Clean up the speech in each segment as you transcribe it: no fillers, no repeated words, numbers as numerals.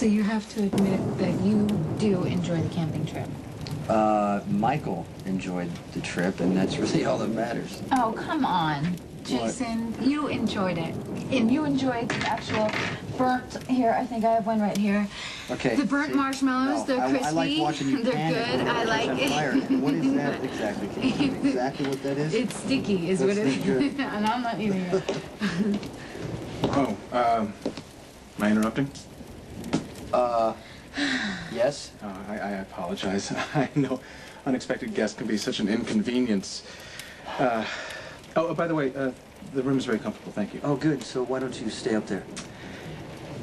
So you have to admit that you do enjoy the camping trip. Michael enjoyed the trip, and that's really all that matters. Oh, come on. Jason, you enjoyed it. And you enjoyed the actual burnt, here, I think I have one right here. Okay. The burnt marshmallows, no, they're crispy. I like watching you They're panic good, I like it. fire. What is that exactly? Can you tell me exactly what that is? It's sticky, is what it is. Good. And I'm not eating it. Oh, am I interrupting? Yes? I apologize. I know unexpected guests can be such an inconvenience. Oh, by the way, the room is very comfortable, thank you. Oh, good. So why don't you stay up there?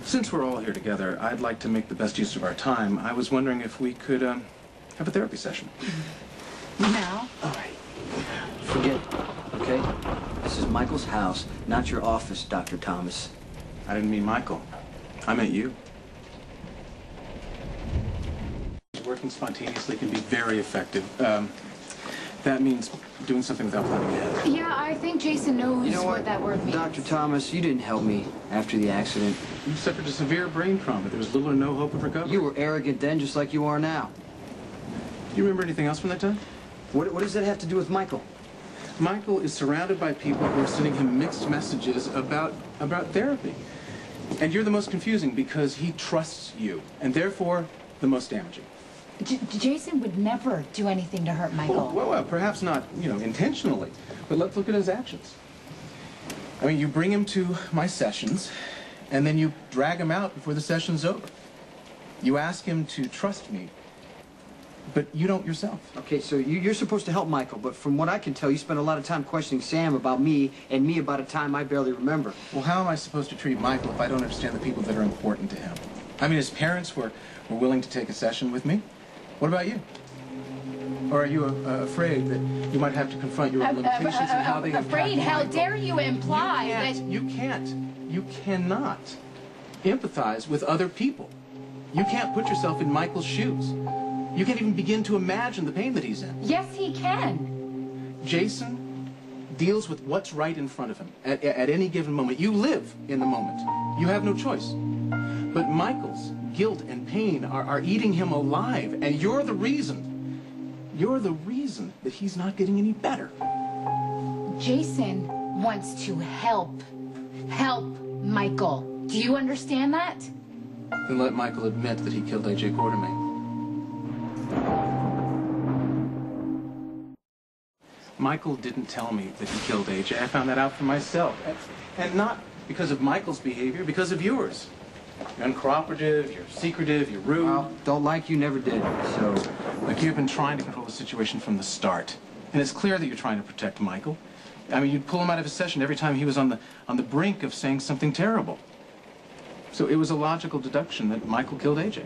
Since we're all here together, I'd like to make the best use of our time. I was wondering if we could, have a therapy session. Now? All right. Forget it, okay? This is Michael's house, not your office, Dr. Thomas. I didn't mean Michael. I meant you. Working spontaneously can be very effective. That means doing something without planning ahead. Yeah, I think Jason knows You know what that word means. Dr. Thomas, you didn't help me after the accident. You suffered a severe brain trauma. There was little or no hope of recovery. You were arrogant then, just like you are now. Do you remember anything else from that time? What does that have to do with Michael? Michael is surrounded by people who are sending him mixed messages about therapy. And you're the most confusing because he trusts you, and therefore the most damaging. Jason would never do anything to hurt Michael. Well, perhaps not, intentionally, but let's look at his actions. I mean, you bring him to my sessions, and then you drag him out before the session's over. You ask him to trust me, but you don't yourself. Okay, so you're supposed to help Michael, but from what I can tell, you spent a lot of time questioning Sam about me, and me about a time I barely remember. Well, how am I supposed to treat Michael if I don't understand the people that are important to him? I mean, his parents were willing to take a session with me. What about you? Or are you afraid that you might have to confront your own limitations and how they impact Afraid? How Michael? dare you imply You cannot empathize with other people. You can't put yourself in Michael's shoes. You can't even begin to imagine the pain that he's in. Yes, he can. Jason deals with what's right in front of him at any given moment. You live in the moment. You have no choice. But Michael's guilt and pain are eating him alive, and you're the reason that he's not getting any better. Jason wants to help Michael. Do you understand that? Then let Michael admit that he killed A.J. Quartermain. Michael didn't tell me that he killed A.J. I found that out for myself. And not because of Michael's behavior, because of yours. You're uncooperative, you're secretive, you're rude. Well, don't like you never did, so... Look, you've been trying to control the situation from the start. And it's clear that you're trying to protect Michael. I mean, you'd pull him out of his session every time he was on the brink of saying something terrible. So it was a logical deduction that Michael killed AJ.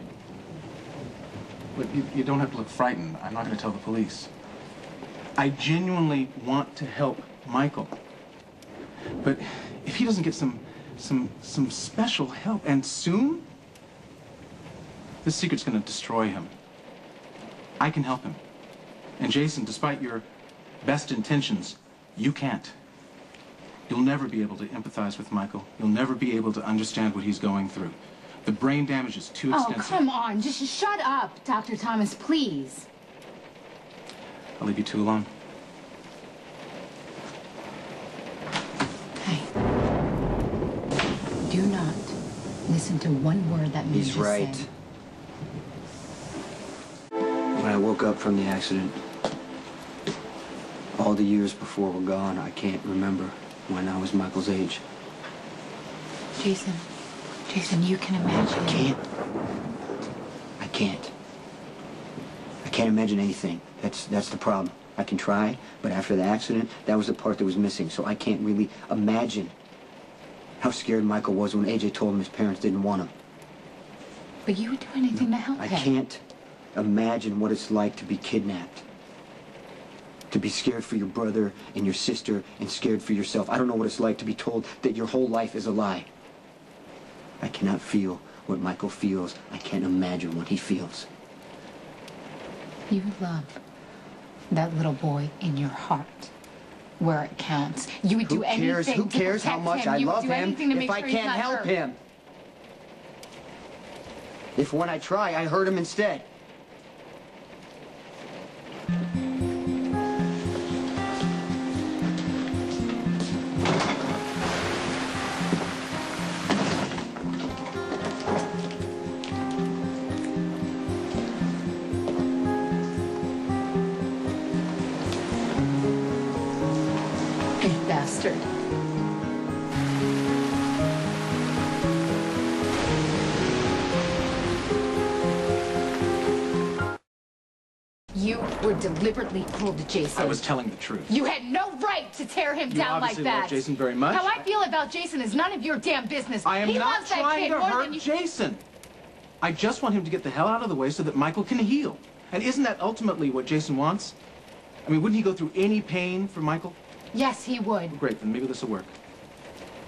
But you don't have to look frightened. I'm not going to tell the police. I genuinely want to help Michael. But if he doesn't get some special help, and soon, this secret's going to destroy him. I can help him. And Jason, despite your best intentions, you can't. You'll never be able to empathize with Michael. You'll never be able to understand what he's going through. The brain damage is too extensive. Oh, come on. Just shut up, Dr. Thomas, please. I'll leave you two alone. Hey. Do not listen to one word that means He's right. said. When I woke up from the accident, all the years before were gone. I can't remember when I was Michael's age. Jason, you can imagine. I can't. I can't imagine anything. That's the problem. I can try, but after the accident, that was the part that was missing. So I can't really imagine how scared Michael was when AJ told him his parents didn't want him. But you would do anything to help him. I can't imagine what it's like to be kidnapped. To be scared for your brother and your sister and scared for yourself. I don't know what it's like to be told that your whole life is a lie. I cannot feel what Michael feels. I can't imagine what he feels. You love that little boy in your heart, where it counts. You would do anything Who cares how much I love him if I can't help him? If when I try, I hurt him instead. You bastard. You were deliberately cruel to Jason. I was telling the truth. You had no right to tear him You down like obviously that. love Jason very much. How I feel about Jason is none of your damn business. I am he not loves that trying kid to more hurt than you... Jason. I just want him to get the hell out of the way so that Michael can heal. And isn't that ultimately what Jason wants? I mean, wouldn't he go through any pain for Michael? Yes, he would. Well, great, then maybe this will work.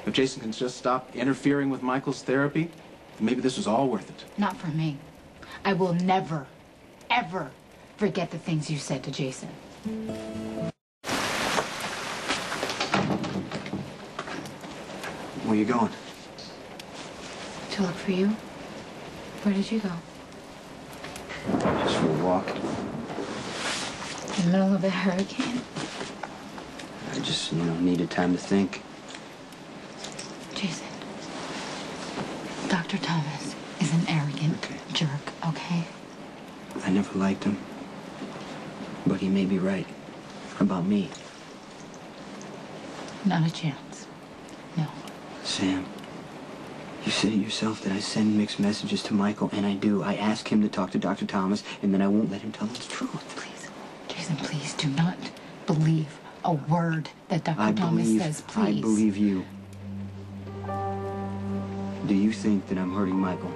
If Jason can just stop interfering with Michael's therapy, then maybe this was all worth it. Not for me. I will never, ever forget the things you said to Jason. Where you going? To look for you? Where did you go? Just for a walk. In the middle of a hurricane? I just, needed time to think. Jason, Dr. Thomas is an arrogant Okay. jerk, okay? I never liked him. But he may be right. About me. Not a chance. No. Sam, you said it yourself that I send mixed messages to Michael, and I do. I ask him to talk to Dr. Thomas, and then I won't let him tell the truth. Please, Jason, please do not believe a word that Dr. Thomas says, please. I believe you. Do you think that I'm hurting Michael?